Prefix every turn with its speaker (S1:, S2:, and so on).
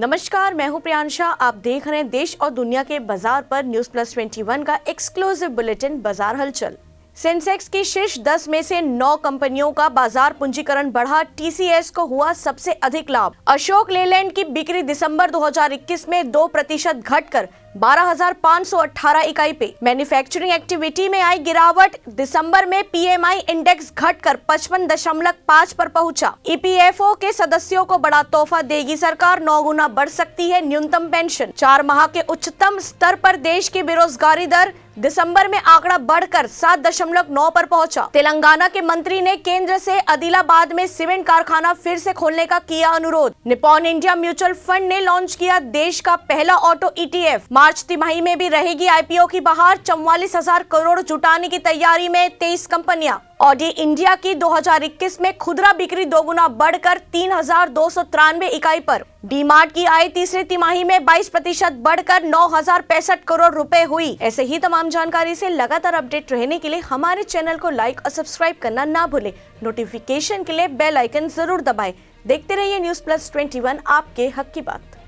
S1: नमस्कार, मैं हूं प्रियांशा। आप देख रहे हैं देश और दुनिया के बाजार पर न्यूज प्लस 21 का एक्सक्लूसिव बुलेटिन बाजार हलचल। सेंसेक्स की शीर्ष 10 में से 9 कंपनियों का बाजार पूंजीकरण बढ़ा। टीसीएस को हुआ सबसे अधिक लाभ। अशोक लेलैंड की बिक्री दिसंबर 2021 में 2% घटकर 12,518 इकाई पे। मैन्युफैक्चरिंग एक्टिविटी में आई गिरावट। दिसंबर में पीएमआई इंडेक्स घटकर 55.5 पर पहुंचा। ईपीएफओ के सदस्यों को बड़ा तोहफा देगी सरकार। 9 गुना बढ़ सकती है न्यूनतम पेंशन। 4 माह के उच्चतम स्तर पर देश की बेरोजगारी दर। दिसंबर में आंकड़ा बढ़कर 7.9 पर पहुंचा। तेलंगाना के मंत्री ने केंद्र से आदिलाबाद में सीमेंट कारखाना फिर से खोलने का किया अनुरोध। निप्पॉन इंडिया म्यूचुअल फंड ने लॉन्च किया देश का पहला ऑटो ईटीएफ। मार्च तिमाही में भी रहेगी आईपीओ की बहार। 44,000 करोड़ जुटाने की तैयारी में 23 कंपनियां। ऑडी इंडिया की 2021 में खुदरा बिक्री 2 गुना बढ़कर 3,293 इकाई पर। डीमार्ट की आय तीसरी तिमाही में 22% बढ़कर 9,065 करोड़ रुपए हुई। ऐसे ही तमाम जानकारी से लगातार अपडेट रहने के लिए हमारे चैनल को लाइक और सब्सक्राइब करना ना भूलें। नोटिफिकेशन के लिए बेल आइकन जरूर दबाएं। देखते रहिए न्यूज प्लस 21, आपके हक की बात।